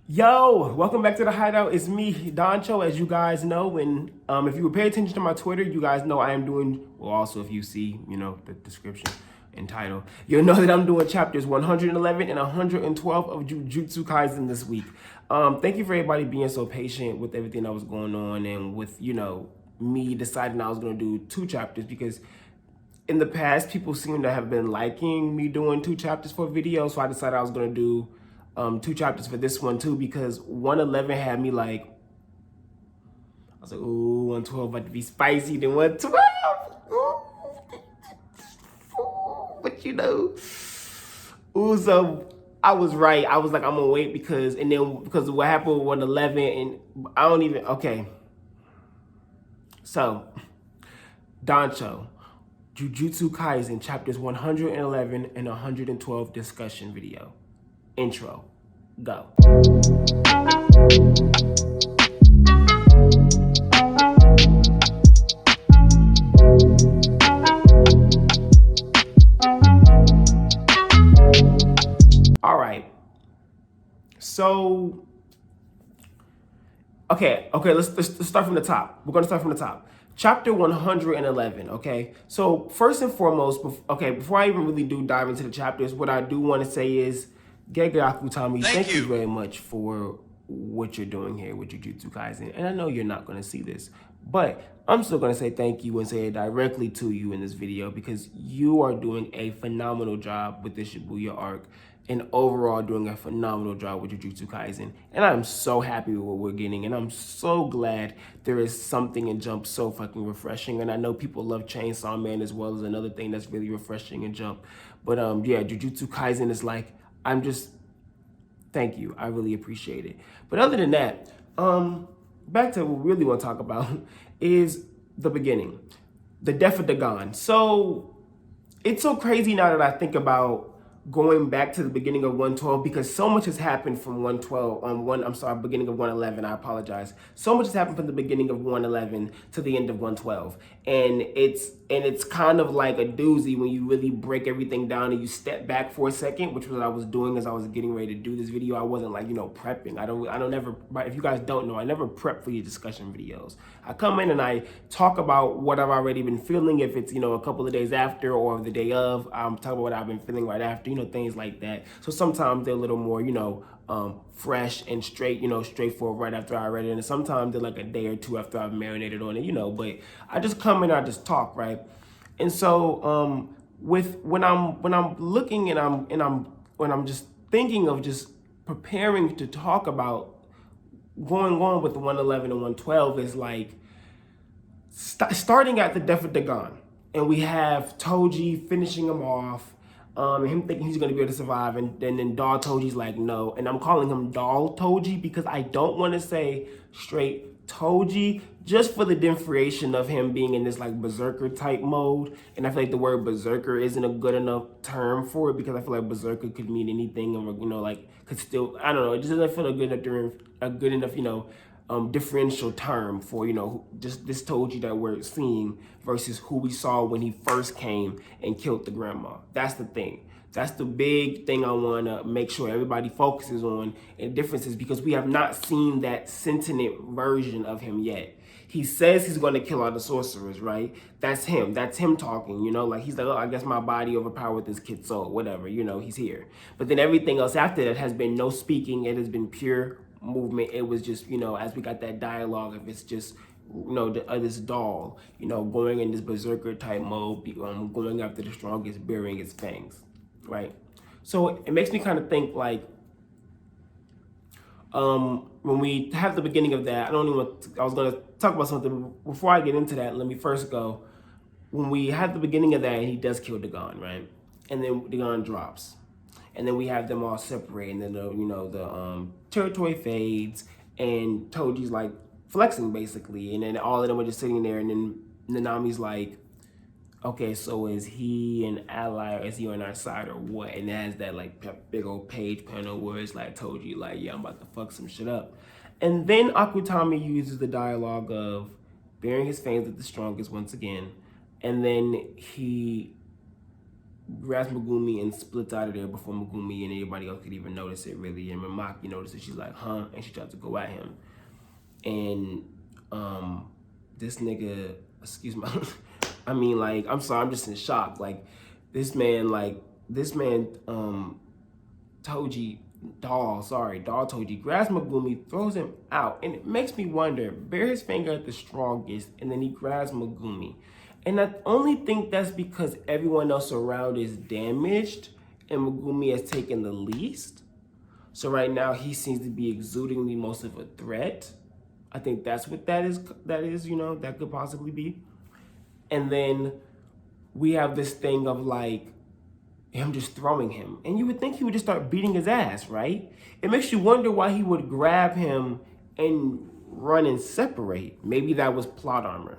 Yo, welcome back to the Hideout. It's me, Doncho, as you guys know. And if you would pay attention to my Twitter, you guys know I am doing, well, also if you see, the description and title, you'll know that I'm doing chapters 111 and 112 of Jujutsu Kaisen this week. Thank you for everybody being so patient with everything that was going on and with, me deciding I was going to do two chapters because in the past, people seem to have been liking me doing two chapters for a video, so I decided I was going to do two chapters for this one too because 111 had me like, I was like, ooh, 112 about to be spicy than 112. Ooh, so I was right. I was like, I'm gonna wait because of what happened with 111, and I don't even, okay. So, Doncho, Jujutsu Kaisen Chapters 111 and 112 discussion video. Intro. Go. All right. So, okay, let's start from the top. We're gonna start from the top. Chapter 111, okay? So first and foremost, before I even really do dive into the chapters, what I do want to say is, Gegaku Tommy, thank you very much for what you're doing here with Jujutsu Kaisen. And I know you're not gonna see this, but I'm still gonna say thank you and say it directly to you in this video because you are doing a phenomenal job with this Shibuya arc and overall doing a phenomenal job with Jujutsu Kaisen. And I'm so happy with what we're getting, and I'm so glad there is something in Jump so fucking refreshing. And I know people love Chainsaw Man as well as another thing that's really refreshing in Jump. But yeah, Jujutsu Kaisen is like, thank you. I really appreciate it. But other than that, back to what we really want to talk about is the beginning, the death of Dagon. So it's so crazy now that I think about going back to the beginning of 112 because so much has happened from 112 beginning of 111. I apologize. So much has happened from the beginning of 111 to the end of 112. And it's kind of like a doozy when you really break everything down and you step back for a second, which was what I was doing as I was getting ready to do this video. I wasn't like, prepping. I don't ever, if you guys don't know, I never prep for these discussion videos. I come in and I talk about what I've already been feeling. If it's, a couple of days after or the day of, I'm talking about what I've been feeling right after, things like that. So sometimes they're a little more, fresh and straight, straightforward right after I read it. And sometimes they're like a day or two after I've marinated on it, but I just come in, I just talk, right? And so when I'm looking and when I'm just thinking of just preparing to talk about going on with the 111 and 112 is like starting at the death of Dagon. And we have Toji finishing him off, and him thinking he's going to be able to survive. And then Doll Toji's like, no. And I'm calling him Doll Toji because I don't want to say straight Toji, just for the differentiation of him being in this like berserker type mode. And I feel like the word berserker isn't a good enough term for it because I feel like berserker could mean anything, or could still, I don't know, it just doesn't feel a good enough differential term for just this Toji that we're seeing versus who we saw when he first came and killed the grandma. That's the thing. That's the big thing I want to make sure everybody focuses on, and differences, because we have not seen that sentient version of him yet. He says he's going to kill all the sorcerers, right? That's him. That's him talking, like he's like, oh, I guess my body overpowered this kid's soul, whatever, he's here. But then everything else after that has been no speaking. It has been pure movement. It was just, as we got that dialogue, if it's just, this doll, going in this berserker type mode, going after the strongest, burying its fangs, right? So it makes me kind of think like, when we have the beginning of that, I was going to talk about something. Before I get into that, let me first go. When we have the beginning of that, he does kill Dagon, right? And then Dagon drops. And then we have them all separate, and then the territory fades, and Toji's like flexing basically, and then all of them are just sitting there, and then Nanami's like, okay, so is he an ally or is he on our side or what? And it has that like big old page panel where it's like Toji like, yeah, I'm about to fuck some shit up. And then Akutami uses the dialogue of bearing his fangs at the strongest once again, and then he grabs Megumi and splits out of there before Megumi and anybody else could even notice it, really. And when Maki notices, she's like, huh? And she tries to go at him. And this nigga, excuse me, I mean, like, I'm sorry, I'm just in shock. Like, this man, Toji, Doll Toji, grabs Megumi, throws him out. And it makes me wonder, bare his finger at the strongest, and then he grabs Megumi. And I only think that's because everyone else around is damaged and Megumi has taken the least. So right now he seems to be exuding the most of a threat. I think that's what that is, that could possibly be. And then we have this thing of like him just throwing him. And you would think he would just start beating his ass, right? It makes you wonder why he would grab him and run and separate. Maybe that was plot armor.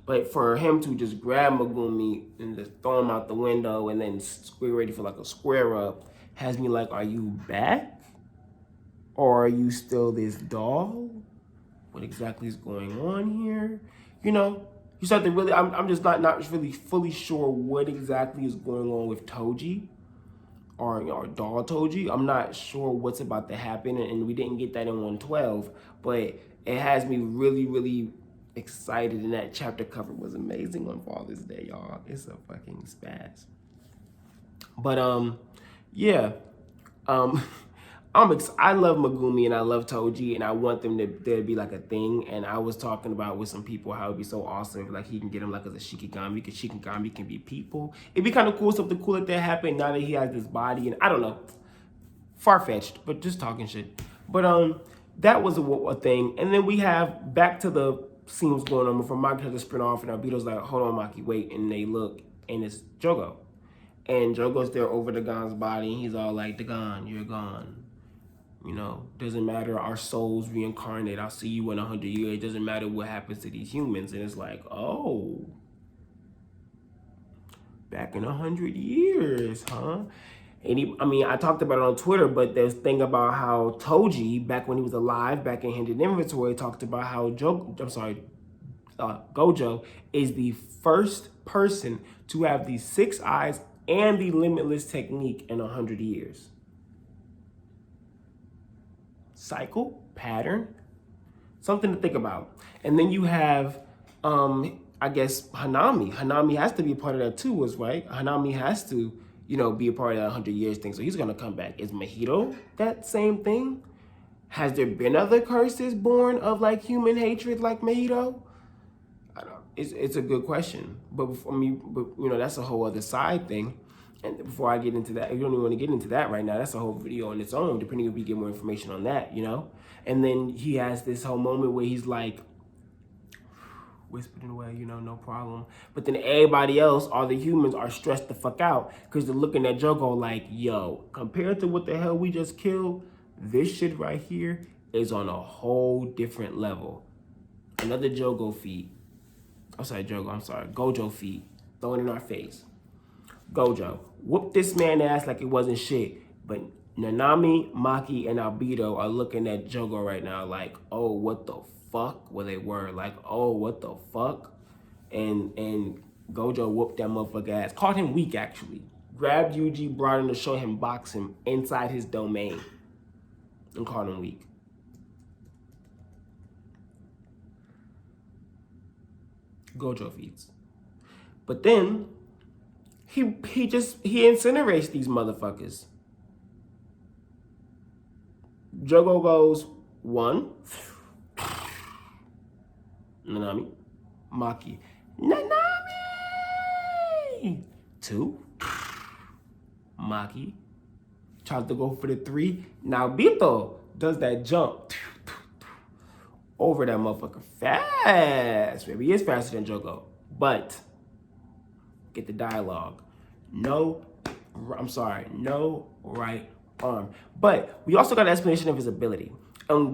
But for him to just grab Megumi and just throw him out the window and then square ready for like a square up has me like, are you back? Or are you still this doll? What exactly is going on here? You start to really, I'm just not really fully sure what exactly is going on with Toji or doll Toji. I'm not sure what's about to happen, and we didn't get that in 112, but it has me really, really excited, and that chapter cover was amazing on Father's Day, y'all. It's a fucking spaz. But yeah, I love Megumi and I love Toji, and I want them to be like a thing. And I was talking about with some people how it'd be so awesome if like he can get him like as a Shikigami, because Shikigami can be people. It'd be kind of cool, something cool like that happen now that he has this body, and I don't know, far-fetched, but just talking shit. But that was a thing. And then we have back to the scenes going on before Maki has to sprint off, and Obito's like, hold on, Maki, wait. And they look, and it's Jogo. And Jogo's there over Dagon's body, and he's all like, Dagon, you're gone. Doesn't matter, our souls reincarnate. I'll see you in 100 years. It doesn't matter what happens to these humans. And it's like, oh, back in 100 years, huh? And I talked about it on Twitter, but there's a thing about how Toji, back when he was alive, back in Hidden Inventory, talked about how Gojo is the first person to have the 6 eyes and the limitless technique in 100 years. Cycle, pattern, something to think about. And then you have, I guess, Hanami. Hanami has to be a part of that too, right? Hanami has to, be a part of that 100 years thing. So he's gonna come back. Is Mahito that same thing? Has there been other curses born of like human hatred like Mahito? I don't. It's a good question, but that's a whole other side thing. And before I get into that, you don't even want to get into that right now. That's a whole video on its own, depending if we get more information on that, And then he has this whole moment where he's like, whispering away, no problem. But then everybody else, all the humans, are stressed the fuck out because they're looking at Jogo like, yo, compared to what the hell we just killed, this shit right here is on a whole different level. Another Gojo feat thrown in our face. Gojo whooped this man's ass like it wasn't shit, but Nanami, Maki, and Obito are looking at Jogo right now like, oh, what the fuck? Well, they were like, oh, what the fuck? And Gojo whooped that motherfucker ass. Called him weak, actually. Grabbed Yuji, brought him to show him box him inside his domain, and called him weak. Gojo feats. But then he incinerates these motherfuckers. Jogo goes 1, Nanami, Maki, Nanami, 2, Maki, tries to go for the 3. Now Bito does that jump over that motherfucker fast. Maybe he is faster than Jogo, but get the dialogue. No right arm. But we also got an explanation of his ability.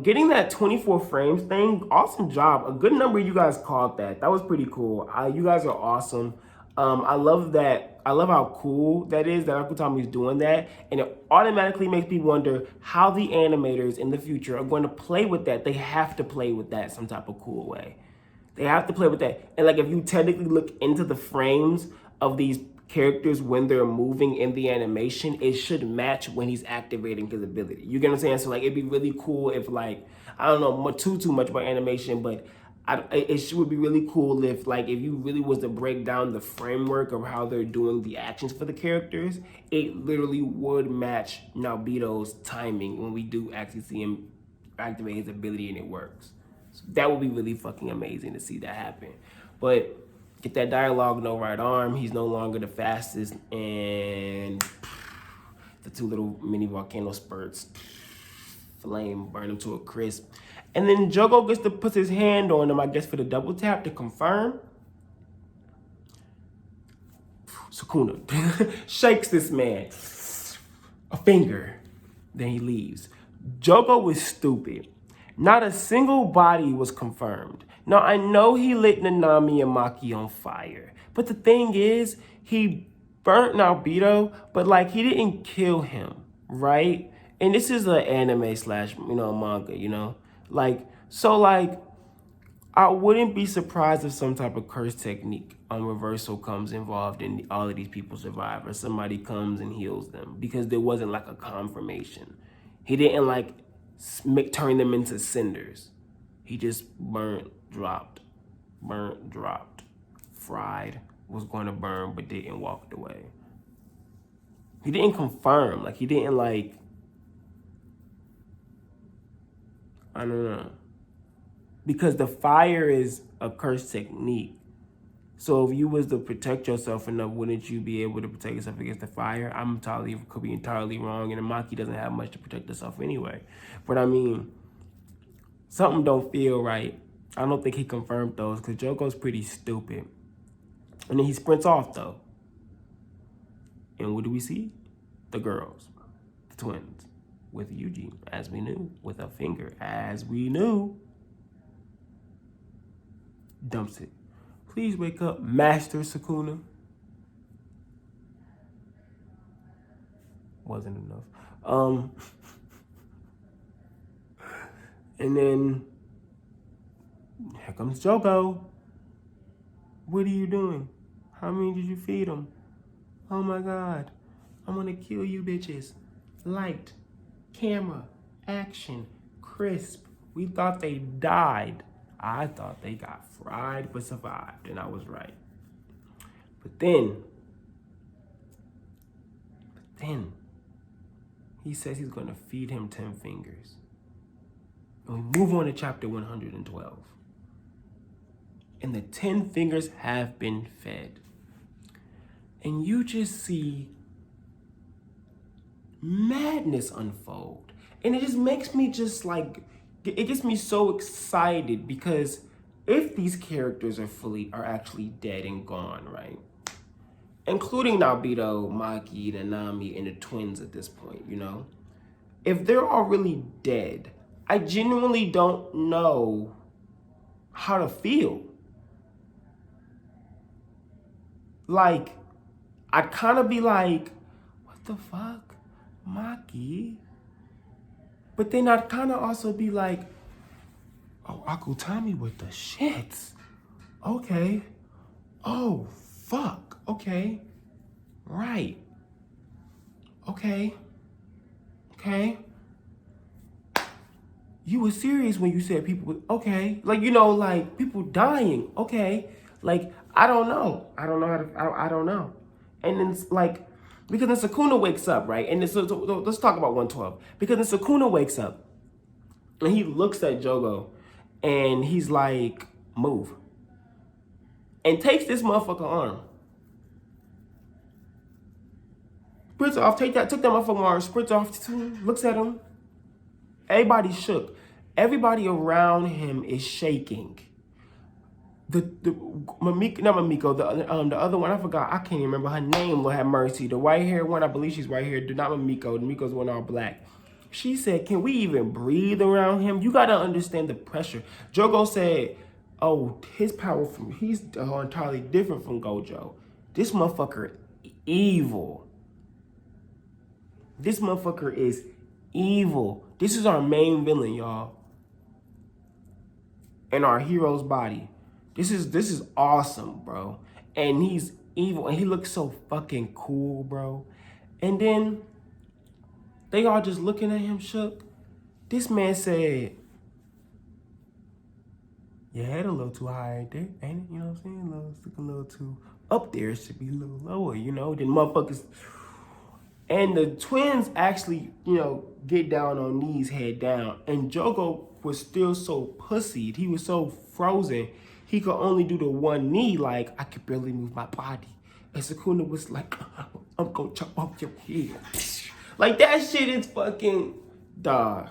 Getting that 24 frames thing, awesome job. A good number of you guys caught that. That was pretty cool. You guys are awesome. I love that. I love how cool that is that Akutami's doing that. And it automatically makes me wonder how the animators in the future are going to play with that. They have to play with that some type of cool way. They have to play with that. And like if you technically look into the frames of these characters when they're moving in the animation, it should match when he's activating his ability. You get what I'm saying? So like it'd be really cool if like, I don't know too much about animation, but it would be really cool if like if you really was to break down the framework of how they're doing the actions for the characters, it literally would match Nobito's timing when we do actually see him activate his ability and it works. So that would be really fucking amazing to see that happen. But get that dialogue, no right arm. He's no longer the fastest, and the two little mini volcano spurts, flame burn him to a crisp. And then Jogo gets to put his hand on him, I guess, for the double tap to confirm. Sukuna shakes this man a finger, then he leaves. Jogo was stupid. Not a single body was confirmed. Now, I know he lit Nanami and Maki on fire, but the thing is, he burnt Nobito, but like he didn't kill him, right? And this is an anime slash, manga, Like, so like, I wouldn't be surprised if some type of curse technique on reversal comes involved and all of these people survive, or somebody comes and heals them, because there wasn't like a confirmation. He didn't like turn them into cinders. He just burnt, dropped, fried, was going to burn, but didn't, walked away. He didn't confirm, like he didn't like, I don't know. Because the fire is a curse technique. So if you was to protect yourself enough, wouldn't you be able to protect yourself against the fire? Could be entirely wrong, and Maki doesn't have much to protect herself anyway. But I mean, something don't feel right. I don't think he confirmed those, because Jogo's pretty stupid. And then he sprints off though. And what do we see? The girls, the twins, with Yuji, as we knew, with a finger, as we knew. Dumps it. Please wake up, Master Sukuna. Wasn't enough. And then here comes Jogo. What are you doing? How many did you feed him? Oh my God. I'm gonna kill you bitches. Light, camera, action, crisp. We thought they died. I thought they got fried but survived, and I was right. But then he says he's gonna feed him 10 fingers. And we move on to chapter 112. And the 10 fingers have been fed. And you just see madness unfold. And it just makes me just like, it gets me so excited, because if these characters are actually dead and gone, right? Including Nobito, Maki, Nanami, and the twins at this point, If they're all really dead, I genuinely don't know how to feel. Like, I'd kind of be like, what the fuck? Maki? But then I'd kind of also be like, oh, Akutami with the shits. Okay. Oh, fuck. Okay. Right. Okay. You were serious when you said people, okay. Like, like people dying. Okay. Like, I don't know. I don't know. And then it's like, because then Sukuna wakes up, right? And so let's talk about 112. Because then Sukuna wakes up and he looks at Jogo and he's like, move. And takes this motherfucker arm. Sprints off, took that motherfucker arm, sprints off, looks at him. Everybody's shook. Everybody around him is shaking. The other one, I forgot, I can't even remember her name, Lord have mercy. The white hair one, I believe she's right here, not Mamiko. Miko's one all black. She said, can we even breathe around him? You gotta understand the pressure. Jogo said, oh, his power he's entirely different from Gojo. This motherfucker evil. This motherfucker is evil. This is our main villain, y'all. In our hero's body. This is awesome, bro. And he's evil, and he looks so fucking cool, bro. And then they all just looking at him shook. This man said, your head a little too high, ain't it? Ain't it? You know what I'm saying? A little too up there. It should be a little lower, you know? Then motherfuckers. And the twins actually, get down on knees, head down. And Jogo was still so pussied. He was so frozen. He could only do the one knee, like, I could barely move my body. And Sukuna was like, I'm gonna chop off your head. Like, that shit is fucking, dog.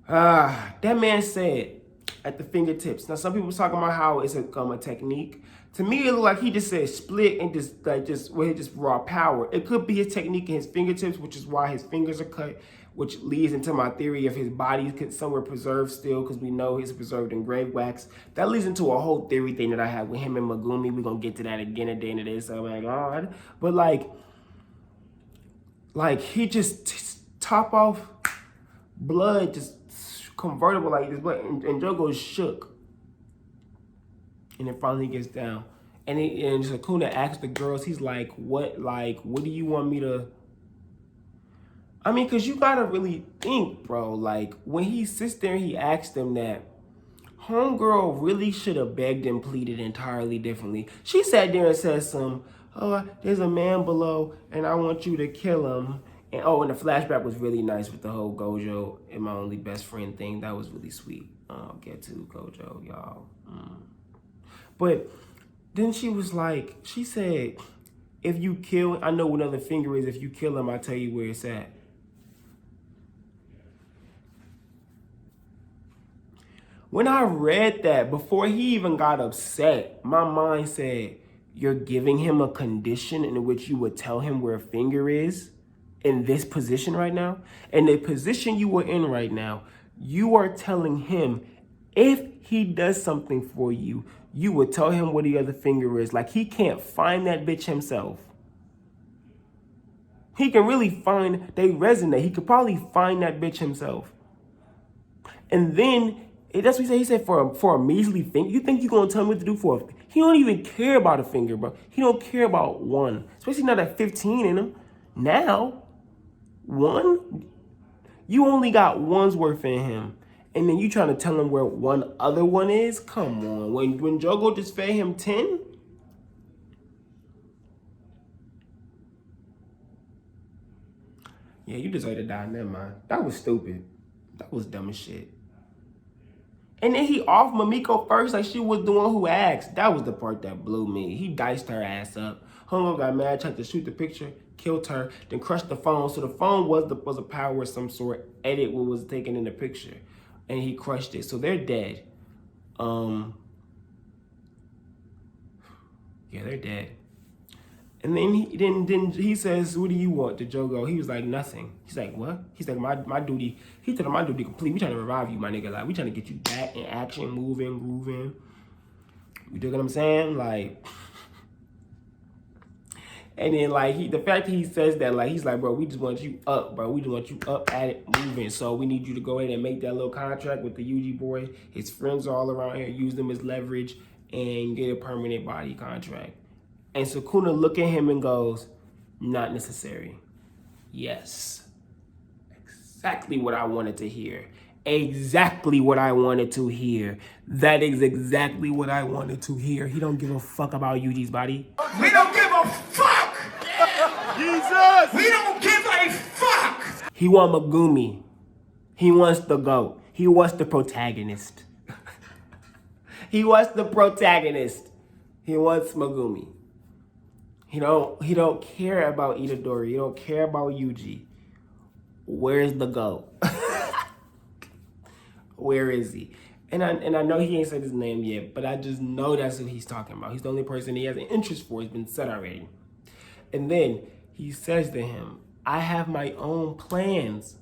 That man said, at the fingertips. Now, some people was talking about how it's a technique. To me, it looked like he just said split and just raw power. It could be his technique in his fingertips, which is why his fingers are cut, which leads into my theory of his body could somewhere preserved still, because we know he's preserved in grave wax. That leads into a whole theory thing that I have with him and Megumi. We're going to get to that again at the end of this. Oh my God. But like he just top off blood, just convertible like this blood, and Jogo shook. And then finally he gets down. And Sukuna asks the girls, he's like, what do you want me to... I mean, because you gotta really think, bro. Like, when he sits there and he asks them that, homegirl really should have begged and pleaded entirely differently. She sat there and said there's a man below, and I want you to kill him. And and the flashback was really nice with the whole Gojo and my only best friend thing. That was really sweet. I'll get to Gojo, y'all. But then she said, if you kill, I know what another finger is. If you kill him, I'll tell you where it's at. When I read that, before he even got upset, my mind said, you're giving him a condition in which you would tell him where a finger is in this position right now. In the position you were in right now, you are telling him if he does something for you, you would tell him where the other finger is. Like, he can't find that bitch himself. He can really find, they resonate. He could probably find that bitch himself. And then, that's what he said. He said, for a measly finger, you think you're going to tell me what to do for a... He don't even care about a finger, bro. He don't care about one. Especially not at 15 in him. Now, one, you only got one's worth in him. And then you trying to tell him where one other one is? Come on. When Jogo just fed him 10? Yeah, you deserve to die. Never mind. That was stupid. That was dumb as shit. And then he off Mamiko first like she was the one who asked. That was the part that blew me. He diced her ass up. Homegirl got mad, tried to shoot the picture, killed her, then crushed the phone. So the phone was a power of some sort, edit what was taken in the picture. And he crushed it. So they're dead. Yeah, they're dead. And then he says, what do you want to Jogo? He was like, nothing. He's like, what? He's like, my duty. He told him my duty complete. We trying to revive you, my nigga. Like, we trying to get you back in action, moving, grooving. You dig what I'm saying? Like, and then the fact that he says that, like, he's like, bro, we just want you up, bro. We just want you up at it, moving. So we need you to go ahead and make that little contract with the Yuji boy. His friends are all around here. Use them as leverage and get a permanent body contract. And Sukuna look at him and goes, not necessary. Yes. Exactly what I wanted to hear. Exactly what I wanted to hear. That is exactly what I wanted to hear. He don't give a fuck about Yuji's body. We don't give a fuck! Jesus! We don't give a fuck! He want Megumi. He wants the GOAT. He wants the protagonist. He wants the protagonist. He wants Megumi. He don't care about Itadori. He don't care about Yuji. Where's the GOAT? Where is he? And I know he ain't said his name yet, but I just know that's what he's talking about. He's the only person he has an interest for. It's been said already. And then he says to him, I have my own plans.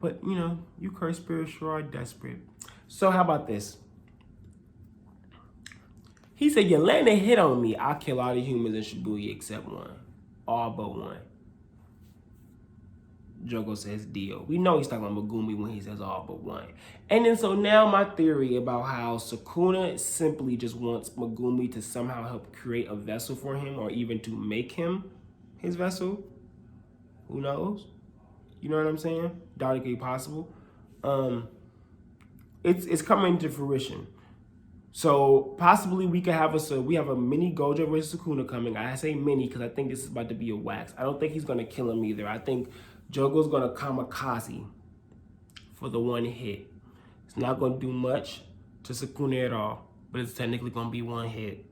But, you cursed spirits sure are desperate. So how about this? He said, you land a hit on me, I'll kill all the humans in Shibuya except one. All but one. Jogo says deal. We know he's talking about Megumi when he says all but one. And then so now my theory about how Sukuna simply just wants Megumi to somehow help create a vessel for him or even to make him his vessel. Who knows? You know what I'm saying? Doubt it could be possible. It's coming to fruition. So possibly we could have we have a mini Gojo versus Sukuna coming. I say mini because I think this is about to be a wax. I don't think he's gonna kill him either. I think Jogo's gonna kamikaze for the one hit. It's not gonna do much to Sukuna at all, but it's technically gonna be one hit.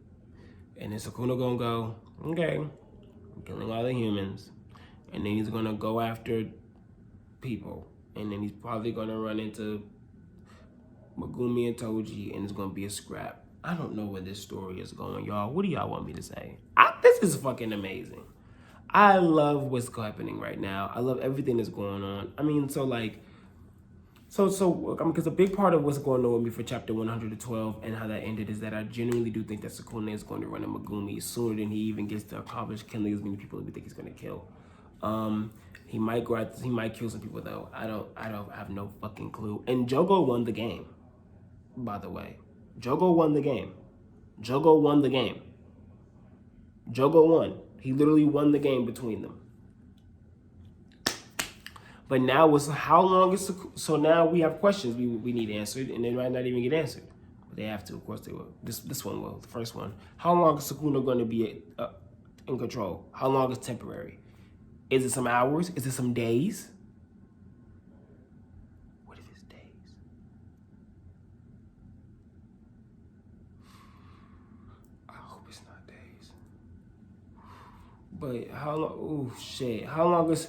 And then Sukuna gonna go, okay, I'm killing all the humans. And then he's gonna go after people. And then he's probably gonna run into Megumi and Toji, and it's gonna be a scrap. I don't know where this story is going, y'all. What do y'all want me to say? This is fucking amazing. I love what's happening right now. I love everything that's going on. I mean, because a big part of what's going on with me for chapter 112 and how that ended is that I genuinely do think that Sukuna is going to run a Megumi sooner than he even gets to accomplish killing as many people as we think he's going to kill. He might go out, he might kill some people though. I have no fucking clue. And Jogo won the game. By the way, Jogo won the game. Jogo won the game. Jogo won. He literally won the game between them. But now how long is so now we have questions we need answered, and they might not even get answered. But they have to, of course they will. This one will, the first one. How long is Sukuna going to be in control? How long is temporary? Is it some hours? Is it some days? What if it's days? I hope it's not days. But how long? Oh shit! How long is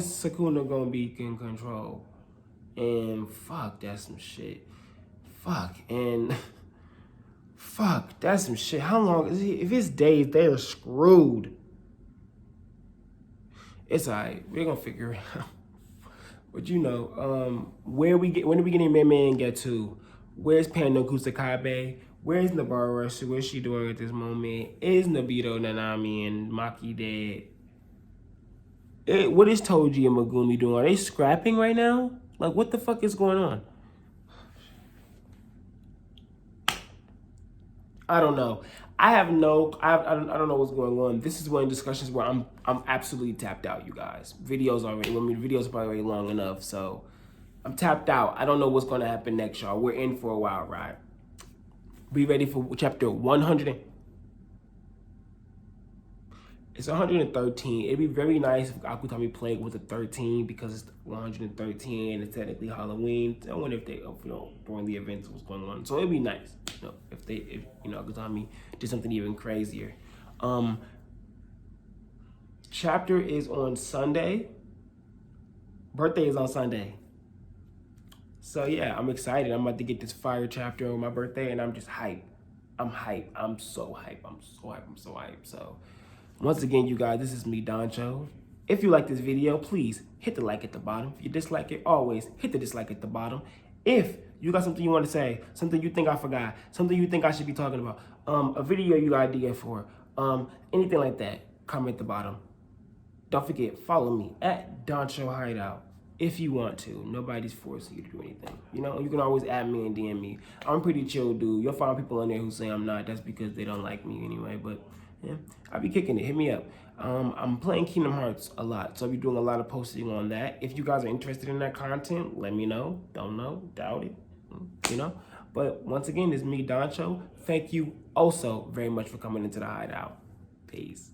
Sukuna gonna be in control? And fuck, that's some shit. Fuck, that's some shit. How long is it? If it's days, they're screwed. It's alright. We're gonna figure it out. But you know, when are we getting Man get to? Where's Pando Kusakabe? Where's Nabara? What's she doing at this moment? Is Nobito, Nanami, and Maki dead? What is Toji and Megumi doing? Are they scrapping right now? Like, what the fuck is going on? I don't know. I don't know what's going on. This is one of the discussions where I'm absolutely tapped out, you guys. Videos are probably already long enough, so I'm tapped out. I don't know what's going to happen next, y'all. We're in for a wild ride. Be ready for chapter 100. It's 113. It'd be very nice if Akutami played with a 13 because it's 113 and it's technically Halloween. I wonder if they, during the events what's going on. So it'd be nice, if Akutami did something even crazier. Chapter is on Sunday. Birthday is on Sunday. So yeah, I'm excited. I'm about to get this fire chapter on my birthday and I'm just hyped. I'm hyped. I'm so hyped. So once again, you guys, this is me, Doncho. If you like this video, please hit the like at the bottom. If you dislike it, always hit the dislike at the bottom. If you got something you want to say, something you think I forgot, something you think I should be talking about, a video you got idea for, anything like that, comment at the bottom. Don't forget, follow me at Doncho Hideout if you want to. Nobody's forcing you to do anything. You can always add me and DM me. I'm a pretty chill dude. You'll find people on there who say I'm not. That's because they don't like me anyway, but yeah, I'll be kicking it. Hit me up. I'm playing Kingdom Hearts a lot, so I'll be doing a lot of posting on that. If you guys are interested in that content, let me know. Don't know, doubt it, But once again, it's me, Doncho. Thank you also very much for coming into the Hideout. Peace.